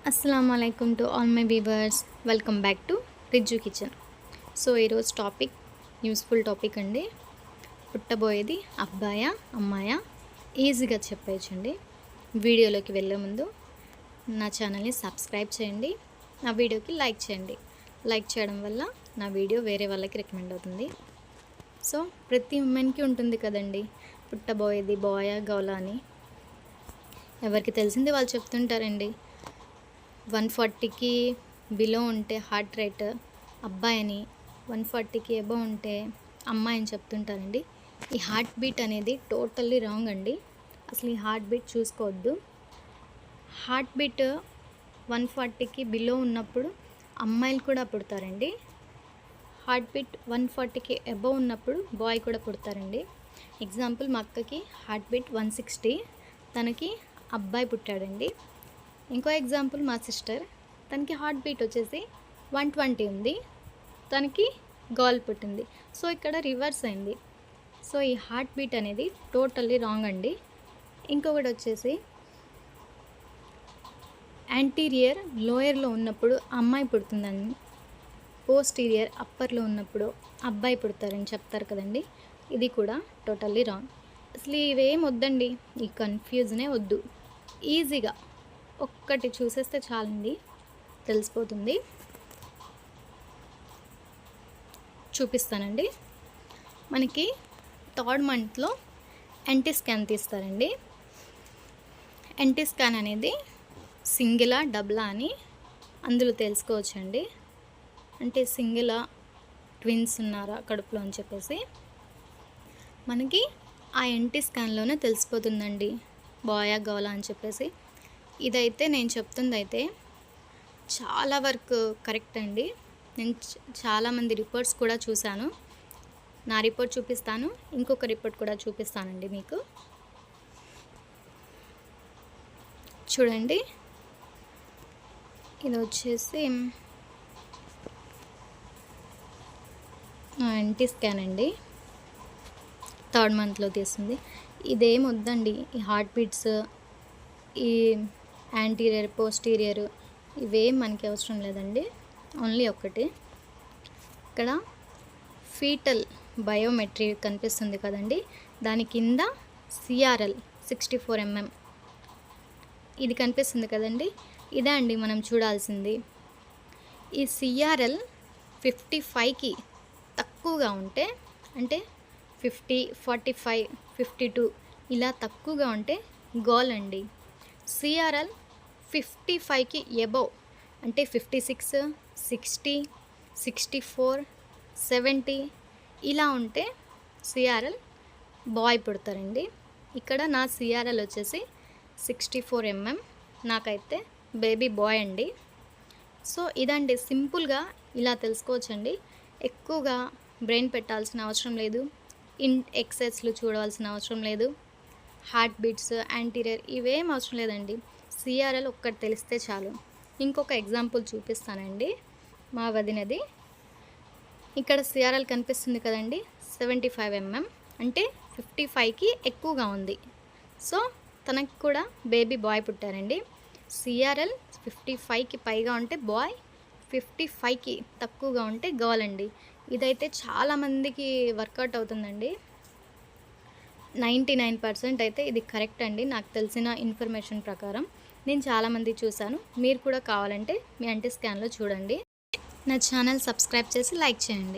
Assalamualaikum to all my viewers. Welcome back to Rijju Kitchen. So ఈరోజు topic useful topic అండి. పుట్టబోయేది అబ్బాయా అమ్మాయా ఈజీగా చెప్పేయచ్చండి. వీడియోలోకి వెళ్ళే ముందు నా ఛానల్ని సబ్స్క్రైబ్ చేయండి, నా వీడియోకి లైక్ చేయండి. లైక్ చేయడం వల్ల నా వీడియో వేరే వాళ్ళకి రికమెండ్ అవుతుంది. సో ప్రతి ఉమెన్కి ఉంటుంది కదండి, పుట్టబోయేది బాయా గర్లా అని. ఎవరికి తెలిసింది వాళ్ళు చెప్తుంటారండి. 140కి బిలో ఉంటే హార్ట్ రేట్ అబ్బాయి అని, 140కి అబవ్ ఉంటే అమ్మాయి అని చెప్తుంటారండి. ఈ హార్ట్ బీట్ అనేది టోటల్లీ రాంగ్ అండి. అసలు ఈ హార్ట్ బీట్ చూసుకోవద్దు. హార్ట్ బీట్ 140కి బిలో ఉన్నప్పుడు అమ్మాయిలు కూడా పుడతారండి. హార్ట్ బీట్ 140కి అబవ్ ఉన్నప్పుడు బాయ్ కూడా పుడతారండి. ఎగ్జాంపుల్, మా అక్కకి హార్ట్ బీట్ 160, తనకి అబ్బాయి పుట్టాడండి. ఇంకో ఎగ్జాంపుల్, మా సిస్టర్, తనకి హార్ట్ బీట్ వచ్చేసి 120 ఉంది, తనకి గర్ల్ పుట్టింది. సో ఇక్కడ రివర్స్ అయింది. సో ఈ హార్ట్ బీట్ అనేది టోటల్లీ రాంగ్ అండి. ఇంకొకటి వచ్చేసి, యాంటీరియర్ లోయర్లో ఉన్నప్పుడు అమ్మాయి పుడుతుందని, పోస్టీరియర్ అప్పర్లో ఉన్నప్పుడు అబ్బాయి పుడతారని చెప్తారు కదండి. ఇది కూడా టోటల్లీ రాంగ్. అసలు ఇవేం వద్దండి, ఈ కన్ఫ్యూజనే వద్దు. ఈజీగా ఒక్కటి చూసేస్తే చాలండి, తెలిసిపోతుంది. చూపిస్తానండి. మనకి 3rd మంత్లో ఎన్టీ స్కాన్ తీస్తారండి. ఎన్టీ స్కాన్ అనేది సింగిలా డబులా అని అందులో తెలుసుకోవచ్చండి. అంటే సింగిలా, ట్విన్స్ ఉన్నారా కడుపులో అని చెప్పేసి మనకి ఆ ఎన్టీ స్కాన్లోనే తెలిసిపోతుందండి, బాయా గర్లా అని చెప్పేసి. ఇదైతే నేను చెప్తుంది అయితే చాలా వరకు కరెక్ట్ అండి. నేను చాలామంది రిపోర్ట్స్ కూడా చూశాను. నా రిపోర్ట్ చూపిస్తాను, ఇంకొక రిపోర్ట్ కూడా చూపిస్తానండి మీకు. చూడండి, ఇది వచ్చేసి ఎన్టీ స్కాన్ అండి, 3rd మంత్లో తీస్తుంది. ఇదేం వద్దండి, ఈ హార్ట్ బీట్స్, ఈ యాంటీరియర్ పోస్టీరియర్ ఇవేం మనకి అవసరం లేదండి. ఓన్లీ ఒకటి, ఇక్కడ ఫీటల్ బయోమెట్రీ కనిపిస్తుంది కదండి, దాని కింద CRL 64 mm ఇది కనిపిస్తుంది కదండి. ఇదే అండి మనం చూడాల్సింది. ఈ CRL 55కి తక్కువగా ఉంటే, అంటే 50, 45, 52 ఇలా తక్కువగా ఉంటే గర్ల్ అండి. CRL 55కి ఎబవ్ అంటే 56, 60, 64, 70 ఇలా ఉంటే CRL బాయ్ పుడతారండి. ఇక్కడ నా CRL వచ్చేసి 64 mm, నాకైతే బేబీ బాయ్ అండి. సో ఇదండి, సింపుల్గా ఇలా తెలుసుకోవచ్చండి. ఎక్కువగా బ్రెయిన్ పెట్టాల్సిన అవసరం లేదు, ఎక్సెస్లు చూడవలసిన అవసరం లేదు, హార్ట్ బీట్స్, యాంటీరియర్ ఇవేం అవసరం లేదండి. CRL ఒక్కటి తెలిస్తే చాలు. ఇంకొక ఎగ్జాంపుల్ చూపిస్తానండి, మా వదినది. ఇక్కడ CRL కనిపిస్తుంది కదండి, 75 mm అంటే 55కి ఎక్కువగా ఉంది. సో తనకి కూడా బేబీ బాయ్ పుట్టారండి. CRL 55కి పైగా ఉంటే బాయ్, 55కి తక్కువగా ఉంటే గర్ల్ అండి. ఇదైతే చాలామందికి వర్కౌట్ అవుతుందండి. 99% అయితే ఇది కరెక్ట్ అండి, నాకు తెలిసిన ఇన్ఫర్మేషన్ ప్రకారం. నేను చాలామంది చూశాను, మీరు కూడా కావాలంటే మీ ఎన్టీ స్కాన్లో చూడండి. నా ఛానల్ సబ్స్క్రైబ్ చేసి లైక్ చేయండి.